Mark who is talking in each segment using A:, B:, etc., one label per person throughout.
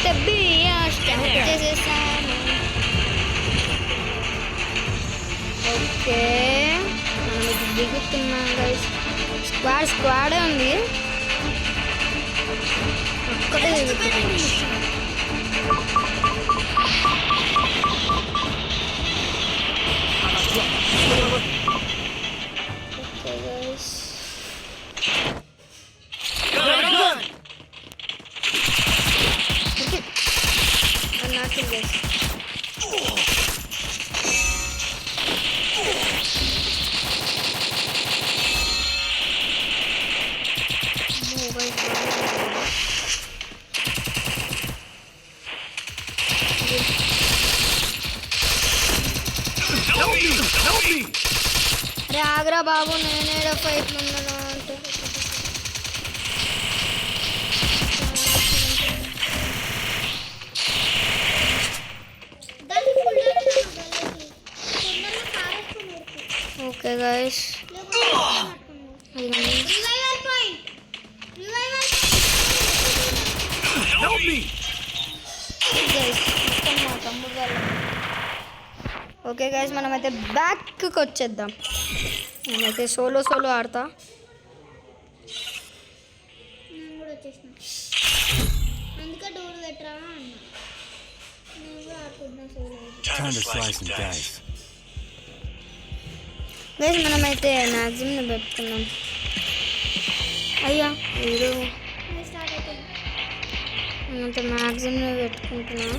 A: మనమైతే స్టార్ట్ చేసేసాము. ఓకే మనం ఇప్పుడు దిగుతున్నాం గైస్. స్క్వాడే ఉంది, ఒక్కటే దిగుతున్నాం. ఓకే గైస్ నాకిల్ గైస్. అరే ఆగ్రా బాబు, నేనేడా ఫైట్ ఉన్నాను అంటే ఓకే గైస్. ఓకే గైస్ మనమైతే బ్యాక్కి వచ్చేద్దాం. నేనైతే సోలో ఆడతా. గైస్ మనమైతే మ్యాక్సిమం పెట్టుకున్నాం. అయ్యా వీడు నేనంత మ్యాక్సిమం పెట్టుకుంటున్నా.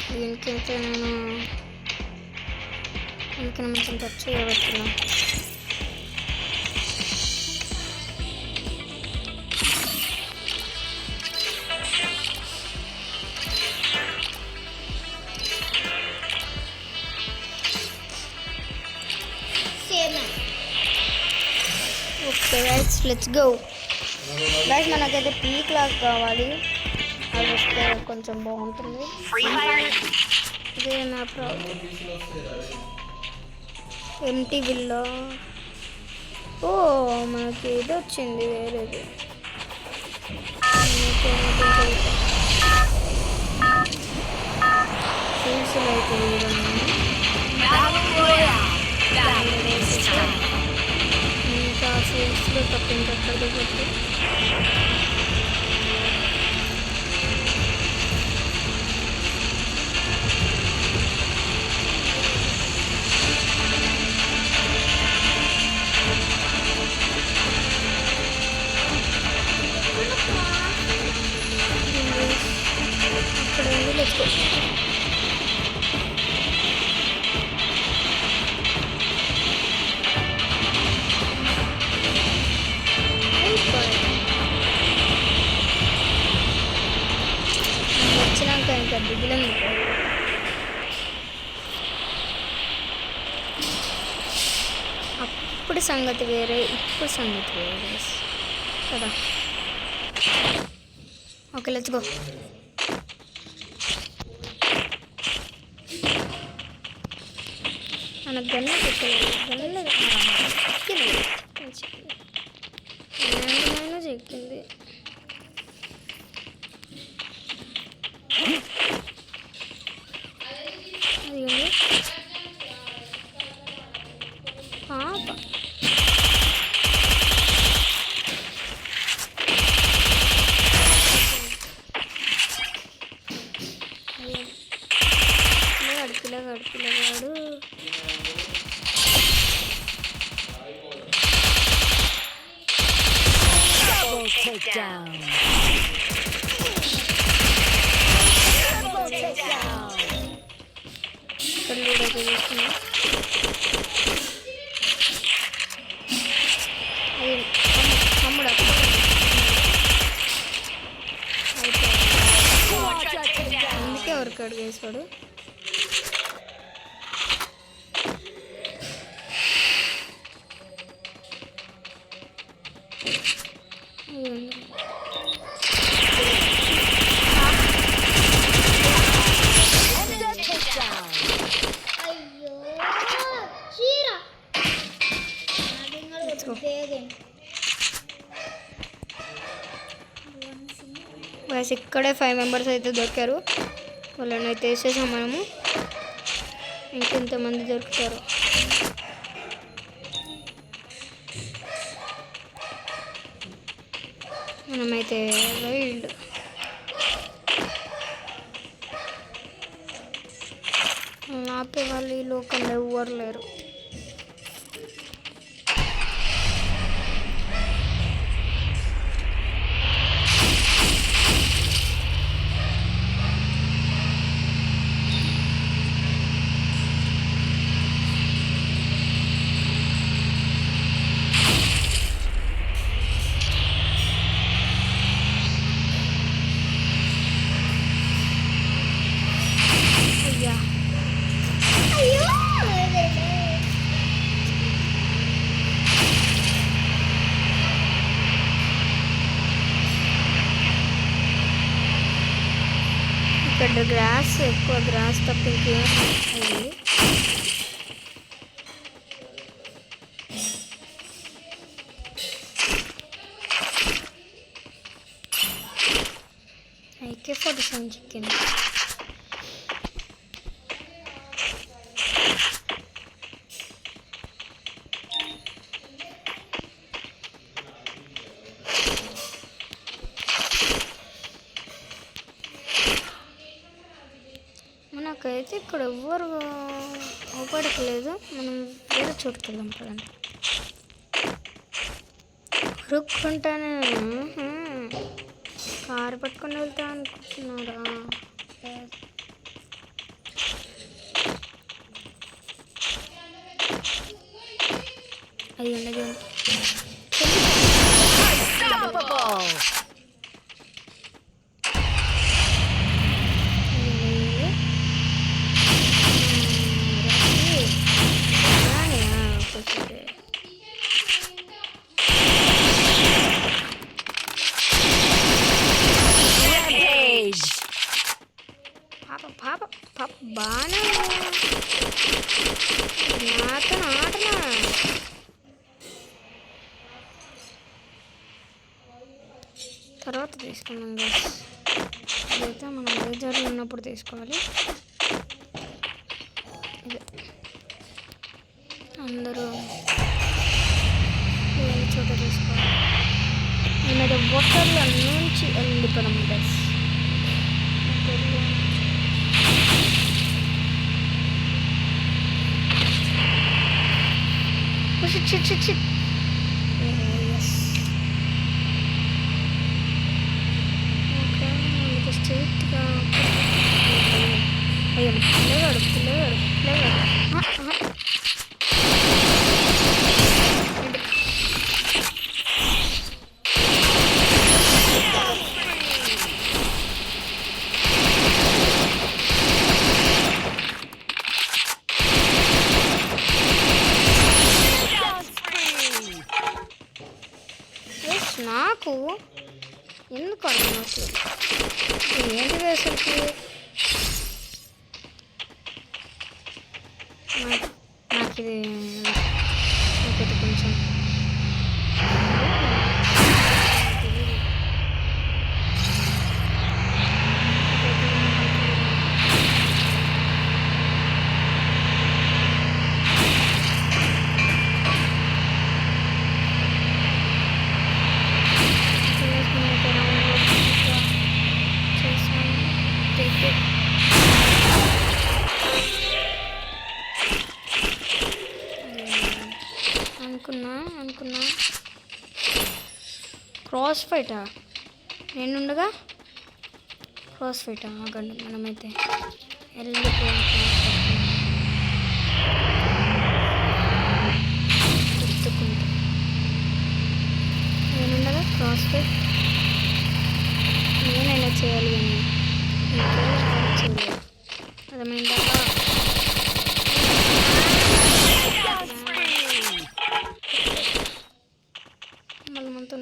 A: దీనికైతే నేను కొంచెం టచ్ చేయబడుతున్నా. Okay guys let's go. Guys మనకైతే పీక్ లాగా కావాలి, అది వస్తే కొంచెం బాగుంటుంది. ఇదే నా ప్రాబ్లం. Empty villa. ఓ మనకి ఇది వచ్చింది వేరేది. ఫీల్స్లో అయితే ఇంకా ఫీల్స్లో తప్పింది బట్టి అక్కడ ఉంది. లెట్స్ వచ్చినాక ఇంకా దిగులం. అప్పుడు సంగతి వేరే, ఇప్పుడు సంగతి వేరే కదా. Okay let's go. మనకు గన్ను చెక్కింది చెక్కింది. అది ఉంది పాప. పిల్లగాడు అందుకే వర్కౌట్ చేసాడు. బస్ ఇక్కడే 5 మెంబర్స్ అయితే దొరికారు. వాళ్ళని అయితే వేసేసాం మనము. ఇంకెంతమంది దొరుకుతారు. మనమైతే వైల్డ్ ఆపే వాళ్ళు ఈ లోకంలో ఎవ్వరు లేరు. ఇక్కడ గ్రాస్ ఎక్కువ గ్రాస్ తప్ప ఇంకేం అయింది. AK-47 చికెన్ మనకైతే ఇక్కడ ఎవ్వరు అవపడట్లేదు. మనం వేరే చోటుకి వెళ్దాం పదండి. రుక్కుంటానే కారు పట్టుకొని వెళ్తా అనుకుంటున్నారా? అయ్యండి అయ్యండి. బాగా నాతో ఆటనా తర్వాత తీసుకున్నాం. ఇదైతే మనం లేజర్లు ఉన్నప్పుడు తీసుకోవాలి. అందరూ వేరే చోట తీసుకోవాలి. నేనైతే బొట్టర్ల నుంచి వెళ్ళిపోవడం bus. Shit. Yes. Okay, the straight అయ్యో పిల్లగాడు నాకు ఎందుకు అర్థమవుతుంది ఏంటిది అసలుకి? నాకు ఇది నాకైతే కొంచెం అనుకున్నా క్రాస్ ఫైటా నేనుండగా క్రాస్ ఫైటా ఆగండి. మనమైతే వెళ్ళిపోయాం. గుర్తుకుంటా నేనుండగా క్రాస్ ఫైట్ నేనైనా చేయాలి అని చేయలేదు. అర్థమైందా? మళ్ళీ మనతో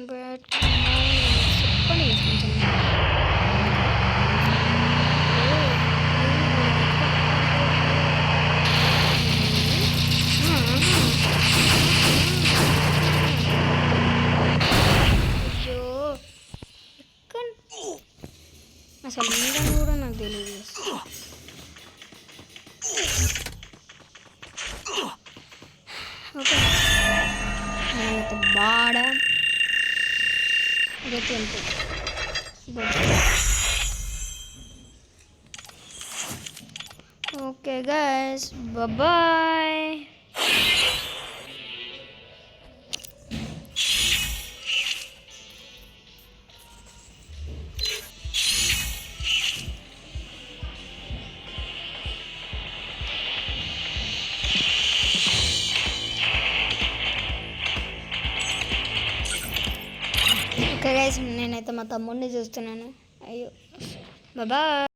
A: చెప్పండి కొంచెం అయ్యో అసలు ఉందని కూడా నాకు తెలియదు. ఓకే నేనైతే బాడ గట్టి ఉంటుంది. Okay guys bye. Okay guys నేనైతే మా తమ్ముడిని చూస్తున్నాను. అయ్యో బాయ్.